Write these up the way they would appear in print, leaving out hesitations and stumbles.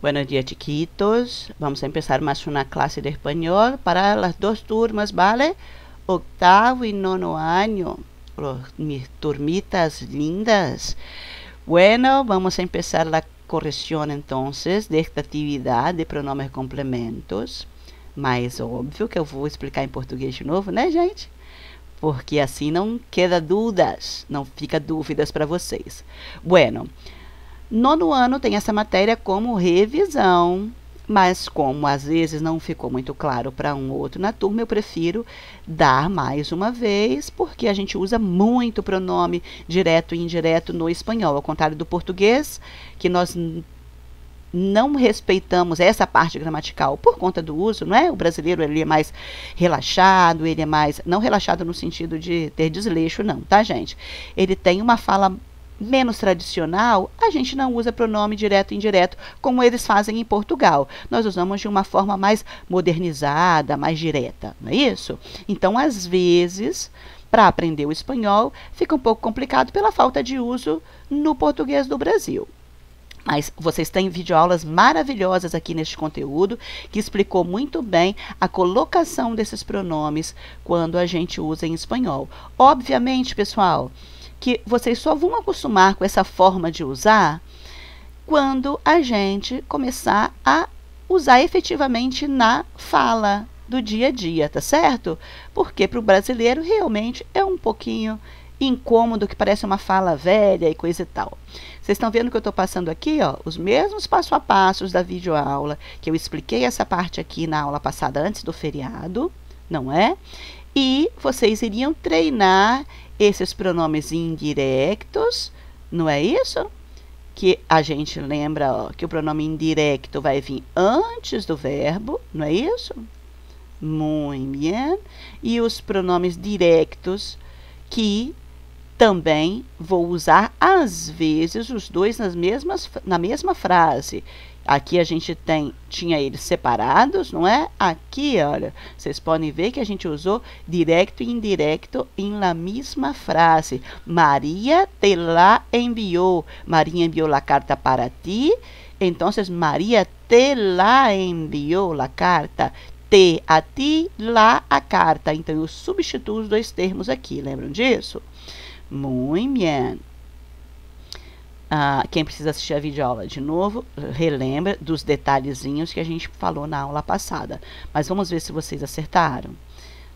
Buenos días, chiquitos. Vamos a empezar más una clase de español para las dos turmas, ¿vale? Octavo y nono año. Mis turmitas lindas. Bueno, vamos a empezar la corrección entonces de esta actividade de pronomes complementos. Mas óbvio que eu vou explicar em português de novo, né, gente? Porque assim não queda dúvidas, não fica dúvidas para vocês. Bueno, nono ano tem essa matéria como revisão, mas como às vezes não ficou muito claro para um ou outro na turma, eu prefiro dar mais uma vez, porque a gente usa muito pronome direto e indireto no espanhol, ao contrário do português, que nós não respeitamos essa parte gramatical por conta do uso, não é? O brasileiro ele é mais relaxado, ele é mais, não relaxado no sentido de ter desleixo, não, tá, gente? Ele tem uma fala menos tradicional, a gente não usa pronome direto e indireto como eles fazem em Portugal. Nós usamos de uma forma mais modernizada, mais direta, não é isso? Então, às vezes, para aprender o espanhol, fica um pouco complicado pela falta de uso no português do Brasil. Mas vocês têm videoaulas maravilhosas aqui neste conteúdo, que explicou muito bem a colocação desses pronomes quando a gente usa em espanhol. Obviamente, pessoal, que vocês só vão acostumar com essa forma de usar quando a gente começar a usar efetivamente na fala do dia a dia, tá certo? Porque para o brasileiro realmente é um pouquinho incômodo, que parece uma fala velha e coisa e tal. Vocês estão vendo que eu estou passando aqui, ó, os mesmos passo a passos da videoaula, que eu expliquei essa parte aqui na aula passada antes do feriado, não é? E vocês iriam treinar esses pronomes indiretos, não é isso? Que a gente lembra, ó, que o pronome indireto vai vir antes do verbo, não é isso? Muito bem. E os pronomes diretos, que também vou usar, às vezes, os dois na mesma frase. Aqui a gente tinha eles separados, não é? Aqui, olha, vocês podem ver que a gente usou direto e indireto em la mesma frase. Maria te la enviou. Maria enviou la carta para ti. Então, Maria te la enviou la carta. Te a ti, la a carta. Então, eu substituo os dois termos aqui. Lembram disso? Muito bem. Quem precisa assistir a videoaula de novo, relembra dos detalhezinhos que a gente falou na aula passada. Mas vamos ver se vocês acertaram.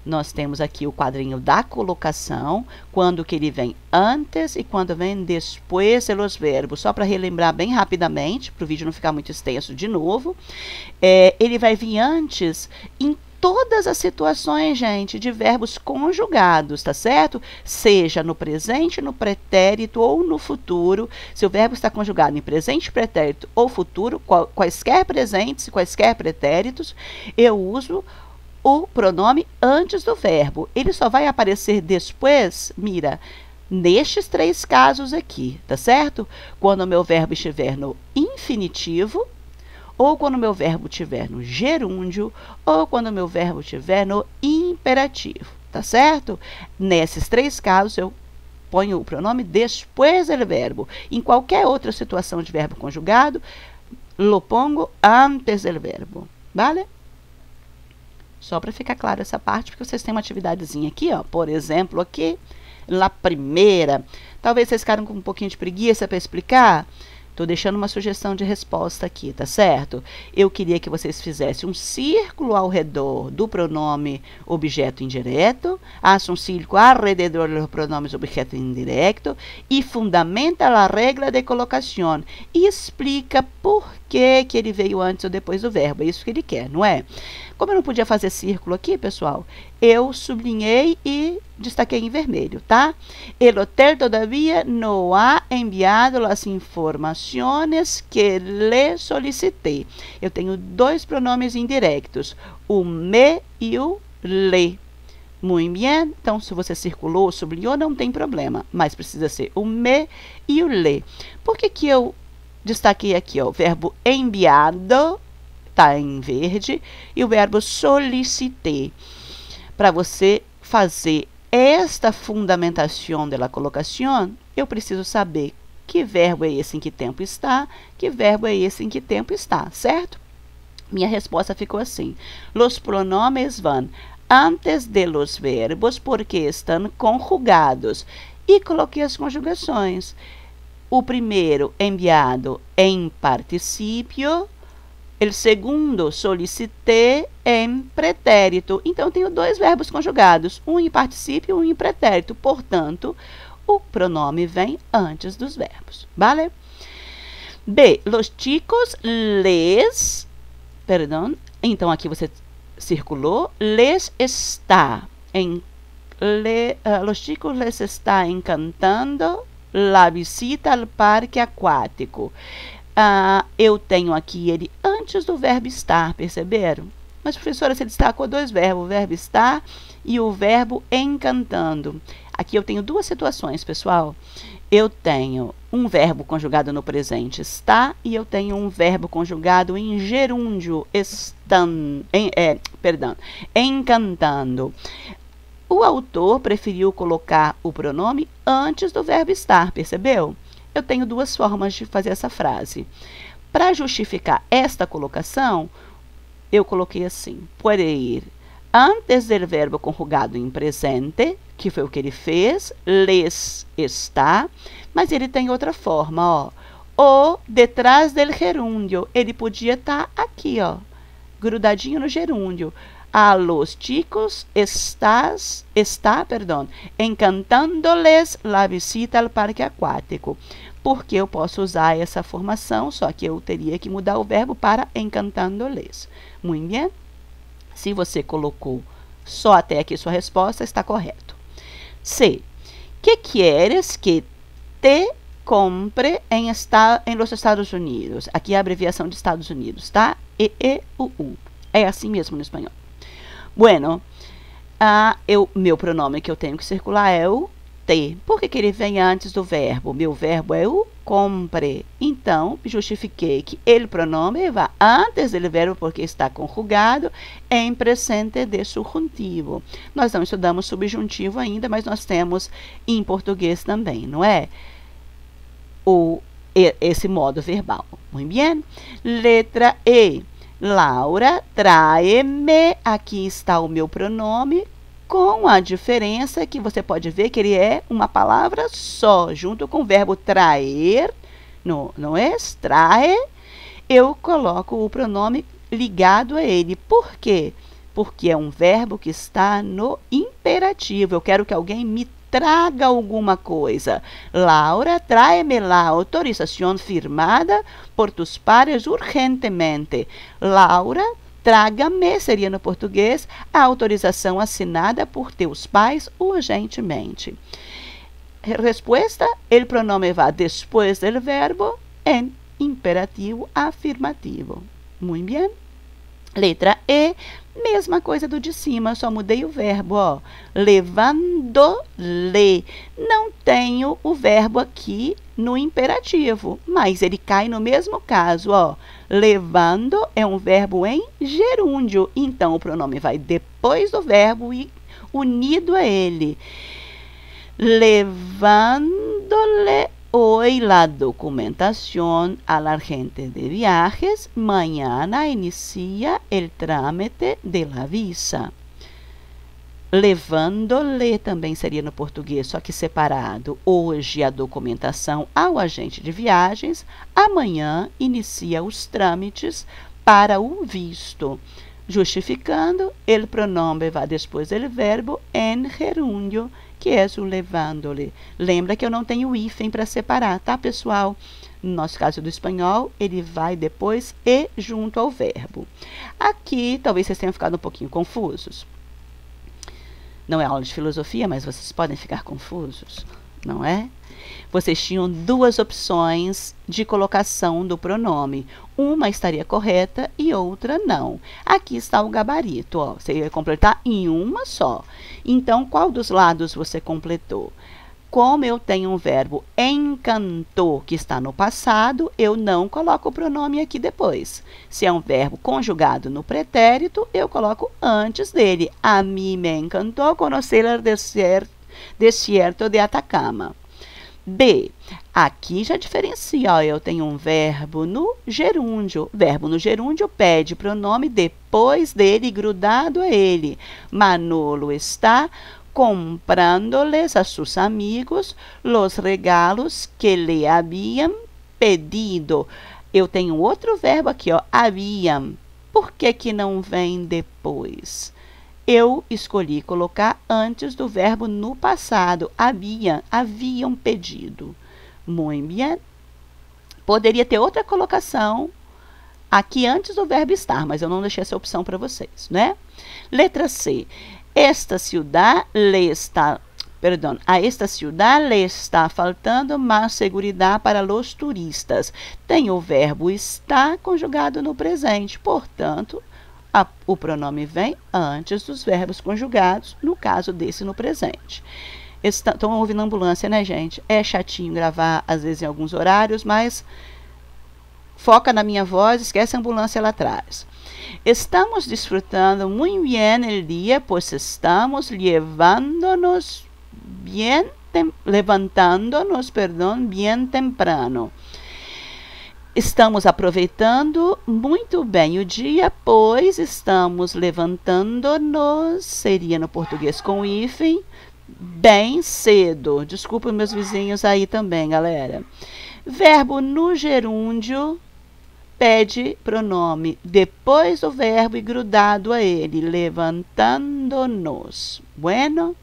Nós temos aqui o quadrinho da colocação, quando que ele vem antes e quando vem depois de los verbos. Só para relembrar bem rapidamente, para o vídeo não ficar muito extenso de novo. Ele vai vir antes em todas as situações, gente, de verbos conjugados, tá certo? Seja no presente, no pretérito ou no futuro. Se o verbo está conjugado em presente, pretérito ou futuro, quaisquer presentes e quaisquer pretéritos, eu uso o pronome antes do verbo. Ele só vai aparecer depois, mira, nestes três casos aqui, tá certo? Quando o meu verbo estiver no infinitivo, ou quando o meu verbo estiver no gerúndio, ou quando o meu verbo estiver no imperativo, tá certo? Nesses três casos, eu ponho o pronome depois do verbo. Em qualquer outra situação de verbo conjugado, lo pongo antes do verbo, vale? Só para ficar claro essa parte, porque vocês têm uma atividadezinha aqui, ó. Por exemplo, aqui, na primeira. Talvez vocês ficaram com um pouquinho de preguiça para explicar. Estou deixando uma sugestão de resposta aqui, tá certo? Eu queria que vocês fizessem um círculo ao redor do pronome objeto indireto, haça um círculo ao redor dos pronomes objeto indireto e fundamenta a regra de colocação e explica por que ele veio antes ou depois do verbo. É isso que ele quer, não é? Como eu não podia fazer círculo aqui, pessoal, eu sublinhei e destaquei em vermelho, tá? El hotel todavía no ha enviado las informaciones que le solicitei. Eu tenho dois pronomes indiretos, o me e o le. Muito bem. Então, se você circulou ou sublinhou, não tem problema, mas precisa ser o me e o le. Por que eu destaquei aqui, ó, o verbo enviado está em verde e o verbo solicitei. Para você fazer esta fundamentação da colocação, eu preciso saber que verbo é esse, em que tempo está, que verbo é esse, em que tempo está, certo? Minha resposta ficou assim: los pronomes van antes de los verbos porque estão conjugados. E coloquei as conjugações. O primeiro enviado em particípio, o segundo solicité em pretérito. Então, tenho dois verbos conjugados, um em particípio e um em pretérito. Portanto, o pronome vem antes dos verbos, vale? B, los chicos les... Perdão, então aqui você circulou. Les está... los chicos les está encantando la visita al parque aquático. Eu tenho aqui ele antes do verbo estar, perceberam? Mas, professora, você destacou dois verbos, o verbo estar e o verbo encantando. Aqui eu tenho duas situações, pessoal. Eu tenho um verbo conjugado no presente, está, e eu tenho um verbo conjugado em gerúndio, encantando. O autor preferiu colocar o pronome antes do verbo estar, percebeu? Eu tenho duas formas de fazer essa frase. Para justificar esta colocação, eu coloquei assim: puede ir antes del verbo conjugado em presente, que foi o que ele fez, les está, mas ele tem outra forma, ó. Ou detrás del gerúndio, ele podia estar aqui, ó, grudadinho no gerúndio. A los chicos está, encantándoles la visita al parque aquático. Porque eu posso usar essa formação, só que eu teria que mudar o verbo para encantándoles. Muito bem? Se você colocou só até aqui sua resposta, está correto. C. Que quieres que te compre em los Estados Unidos? Aqui é a abreviação de Estados Unidos, tá? EEUU. É assim mesmo no espanhol. Bueno, meu pronome que eu tenho que circular é o te. Por que ele vem antes do verbo? Meu verbo é o compre. Então, justifiquei que ele pronome vai antes do verbo porque está conjugado em presente de subjuntivo. Nós não estudamos subjuntivo ainda, mas nós temos em português também, não é? Esse modo verbal. Muito bem? Letra E. Laura, trae-me. Aqui está o meu pronome, com a diferença que você pode ver que ele é uma palavra só, junto com o verbo traer, não é? Trae, eu coloco o pronome ligado a ele. Por quê? Porque é um verbo que está no imperativo. Eu quero que alguém me traga alguma coisa. Laura, tráeme la autorización firmada por tus padres urgentemente. Laura, traga-me, seria no português, a autorização assinada por teus pais urgentemente. Resposta, o pronome vai depois do verbo em imperativo afirmativo. Muito bem. Letra E, mesma coisa do de cima, só mudei o verbo, ó. Levando-le. Não tenho o verbo aqui no imperativo, mas ele cai no mesmo caso, ó. Levando é um verbo em gerúndio, então o pronome vai depois do verbo e unido a ele. Levando-le hoy la documentación al agente de viajes, mañana inicia el trámite de la visa. Levando-lhe também seria no português, só que separado. Hoje a documentação ao agente de viagens, amanhã inicia os trâmites para o visto. Justificando, o pronome vai depois do verbo em gerúndio, que é o levando-lhe. Lembra que eu não tenho hífen para separar, tá, pessoal? No nosso caso do espanhol, ele vai depois e junto ao verbo. Aqui, talvez vocês tenham ficado um pouquinho confusos. Não é aula de filosofia, mas vocês podem ficar confusos, não é? Vocês tinham duas opções de colocação do pronome. Uma estaria correta e outra não. Aqui está o gabarito, ó. Você ia completar em uma só. Então, qual dos lados você completou? Como eu tenho um verbo encantou, que está no passado, eu não coloco o pronome aqui depois. Se é um verbo conjugado no pretérito, eu coloco antes dele. A mim me encantou conocer o desierto de Atacama. B. Aqui já diferencia, ó, eu tenho um verbo no gerúndio. Verbo no gerúndio pede pronome depois dele, grudado a ele. Manolo está comprando-les a sus amigos los regalos que le habían pedido. Eu tenho outro verbo aqui, ó, haviam. Por que que não vem depois? Eu escolhi colocar antes do verbo no passado. Haviam pedido. Muito bem. Poderia ter outra colocação aqui antes do verbo estar, mas eu não deixei essa opção para vocês, né? Letra C. A esta ciudad le está faltando mais seguridade para os turistas. Tem o verbo está conjugado no presente, portanto, o pronome vem antes dos verbos conjugados, no caso desse no presente. Estão ouvindo ambulância, né, gente? É chatinho gravar, às vezes, em alguns horários, mas foca na minha voz, esquece a ambulância lá atrás. Estamos desfrutando muito bien el día, pues estamos levantándonos bien temprano. Estamos aproveitando muito bem o dia, pois estamos levantando-nos, seria no português com hífen, bem cedo. Desculpa meus vizinhos aí também, galera. Verbo no gerúndio pede pronome depois do verbo e grudado a ele, levantando-nos. Bueno,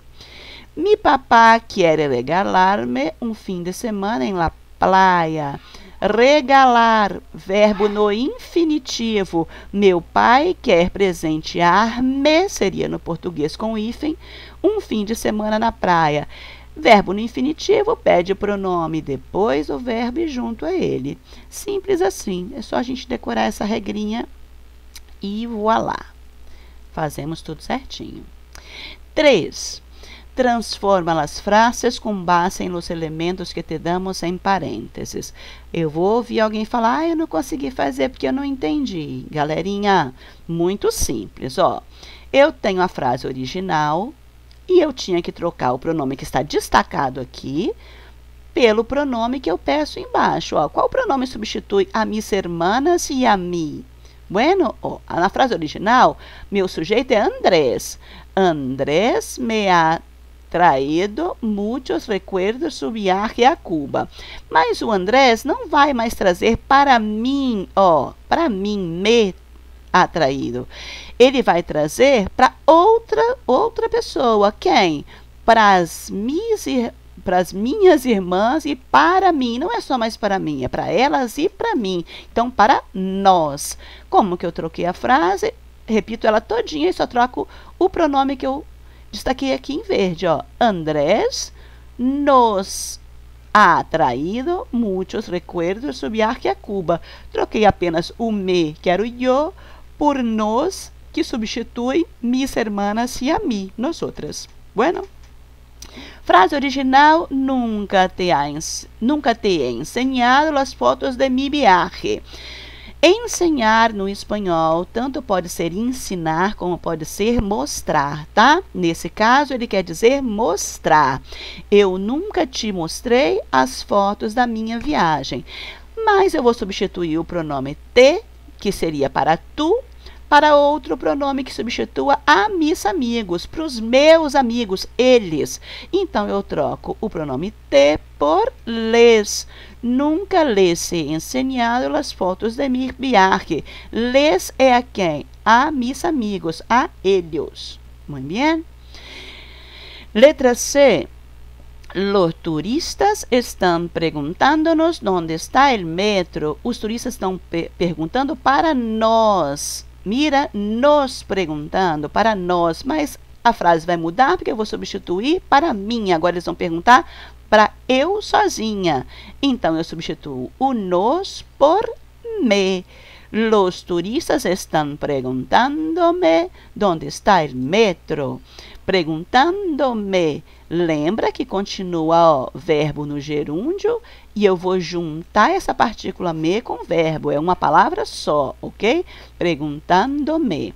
mi papá quiere regalarme um fim de semana em la playa. Regalar, verbo no infinitivo. Meu pai quer presentear-me, seria no português com hífen, um fim de semana na praia. Verbo no infinitivo pede pronome depois do verbo e junto a ele. Simples assim, é só a gente decorar essa regrinha e voilá. Fazemos tudo certinho. 3. Transforma as frases com base nos elementos que te damos em parênteses. Eu vou ouvir alguém falar, eu não consegui fazer porque eu não entendi. Galerinha, muito simples, ó. Eu tenho a frase original e eu tinha que trocar o pronome que está destacado aqui pelo pronome que eu peço embaixo, ó. Qual pronome substitui a mis hermanas e a mim? Bueno, ó, na frase original, meu sujeito é Andrés. Andrés me ha traído muitos recuerdos do viaje a Cuba. Mas o Andrés não vai mais trazer para mim, ó, para mim, me atraído. Ele vai trazer para outra pessoa. Quem? Para as minhas irmãs e para mim. Não é só mais para mim, é para elas e para mim. Então, para nós. Como que eu troquei a frase? Repito ela todinha e só troco o pronome que eu destaquei aqui em verde, ó. Andrés nos ha traído muitos recuerdos do viaje a Cuba. Troquei apenas o me, que era o yo, por nos, que substitui mis hermanas e a mim, nós outras. Bueno. Frase original, nunca te he enseñado as fotos de mi viaje. Ensinar no espanhol tanto pode ser ensinar como pode ser mostrar, tá? Nesse caso, ele quer dizer mostrar. Eu nunca te mostrei as fotos da minha viagem. Mas eu vou substituir o pronome te, que seria para tu, para outro pronome que substitua a mis amigos, para os meus amigos, eles. Então, eu troco o pronome te por les. Nunca les he enseñado as fotos de mi viaje. Les é a quem? A mis amigos, a eles. Muito bem. Letra C. Los turistas estão perguntando-nos onde está o metro. Os turistas estão perguntando para nós. Mira, nos perguntando para nós, mas a frase vai mudar porque eu vou substituir para mim. Agora eles vão perguntar para eu sozinha. Então eu substituo o nos por me. Los turistas estão perguntando-me onde está o metro. Perguntando-me. Lembra que continua o verbo no gerúndio e eu vou juntar essa partícula me com verbo. É uma palavra só, ok? Perguntando-me.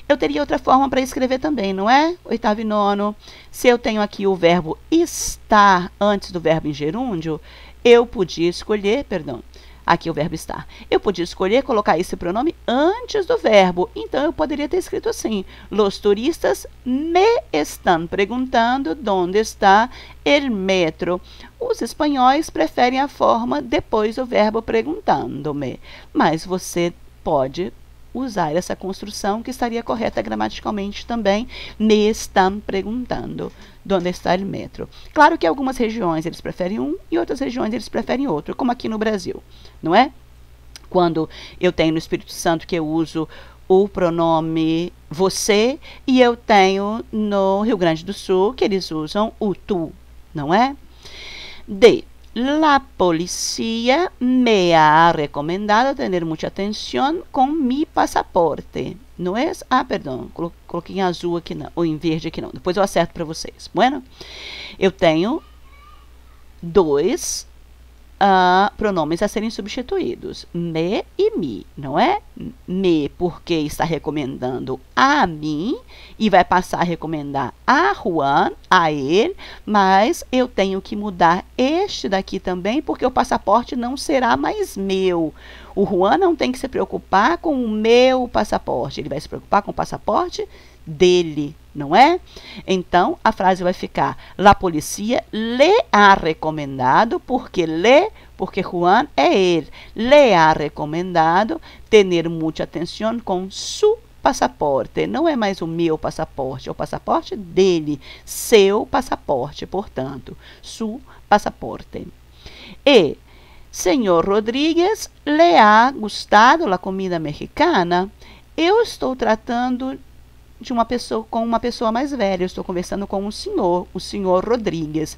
Eu teria outra forma para escrever também, não é? Oitavo e nono. Se eu tenho aqui o verbo estar antes do verbo em gerúndio, eu podia escolher, perdão, aqui o verbo estar. Eu podia escolher colocar esse pronome antes do verbo. Então, eu poderia ter escrito assim: Los turistas me están preguntando onde está el metro. Os espanhóis preferem a forma depois do verbo perguntando-me. Mas você pode usar essa construção que estaria correta gramaticalmente também. Me estão perguntando onde está o metro. Claro que algumas regiões eles preferem um e outras regiões eles preferem outro, como aqui no Brasil, não é? Quando eu tenho no Espírito Santo que eu uso o pronome você, e eu tenho no Rio Grande do Sul que eles usam o tu, não é? D. La policía me ha recomendado tener mucha atención con mi pasaporte. Não é? Ah, perdão, coloquei em azul aqui não, ou em verde aqui não. Depois eu acerto para vocês. Bueno, eu tenho dois pronomes a serem substituídos, me e mi, não é? Me, porque está recomendando a mim e vai passar a recomendar a Juan, a ele, mas eu tenho que mudar este daqui também, porque o passaporte não será mais meu. O Juan não tem que se preocupar com o meu passaporte, ele vai se preocupar com o passaporte dele, não é? Então, a frase vai ficar: La policía le ha recomendado, porque Juan é ele. Le ha recomendado tener mucha atención con su passaporte. Não é mais o meu passaporte, é o passaporte dele. Seu passaporte, portanto. Su passaporte. E, senhor Rodrigues, le ha gustado la comida mexicana? Eu estou tratando de uma pessoa com uma pessoa mais velha. Eu estou conversando com o senhor Rodrigues.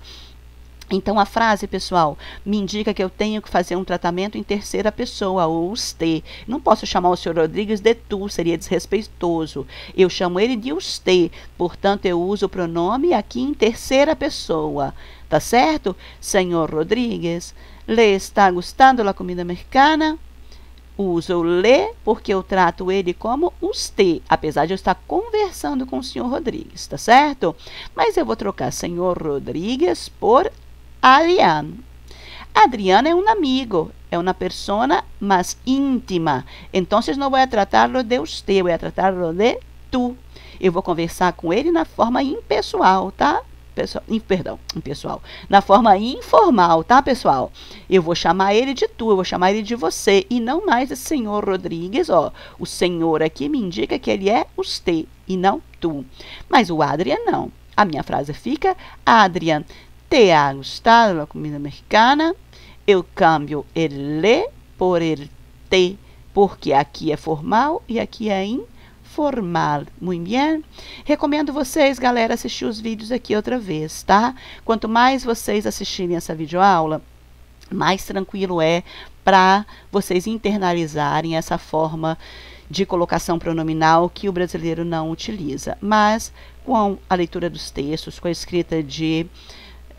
Então, a frase, pessoal, me indica que eu tenho que fazer um tratamento em terceira pessoa, ou usted. Não posso chamar o senhor Rodrigues de tu, seria desrespeitoso. Eu chamo ele de usted, portanto, eu uso o pronome aqui em terceira pessoa. Tá certo? Senhor Rodrigues, le está gustando la comida mexicana? Uso o le porque eu trato ele como usted, apesar de eu estar conversando com o senhor Rodrigues, tá certo? Mas eu vou trocar senhor Rodrigues por Adrián. Adrián é um amigo, é uma persona mais íntima. Então, não vou tratar-lo de usted, vou tratar-lo de tu. Eu vou conversar com ele na forma impessoal, tá? Impessoal. Na forma informal, tá, pessoal? Eu vou chamar ele de tu, eu vou chamar ele de você, e não mais de senhor Rodrigues, ó. O senhor aqui me indica que ele é usted e não tu. Mas o Adrián não. A minha frase fica: Adrián, ¿te ha gustado la comida mexicana? Eu cambio el le por el te, porque aqui é formal e aqui é informal. Muito bem? Recomendo vocês, galera, assistir os vídeos aqui outra vez, tá? Quanto mais vocês assistirem essa videoaula, mais tranquilo é para vocês internalizarem essa forma de colocação pronominal que o brasileiro não utiliza. Mas com a leitura dos textos, com a escrita de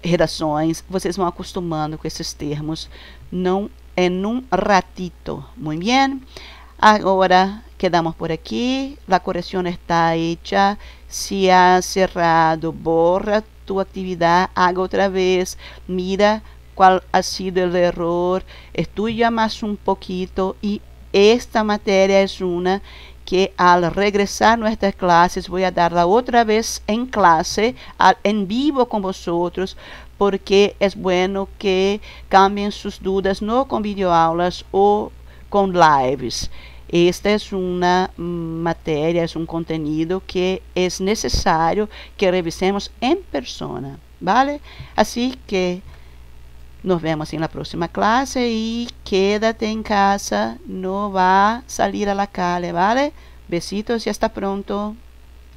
redações, vocês vão acostumando com esses termos. Não é num ratito. Muito bem? Agora quedamos por aqui. La corrección está hecha. Si has cerrado, borra tu actividad, haga otra vez, mira cuál ha sido el error, estudia más un poquito, y esta materia es una que al regresar a nuestras clases voy a darla otra vez en clase, en vivo con vosotros, porque es bueno que cambien sus dudas, no con videoaulas o con lives. Esta es una materia, es un contenido que es necesario que revisemos en persona, ¿vale? Así que nos vemos en la próxima clase y quédate en casa, no va a salir a la calle, ¿vale? Besitos y hasta pronto.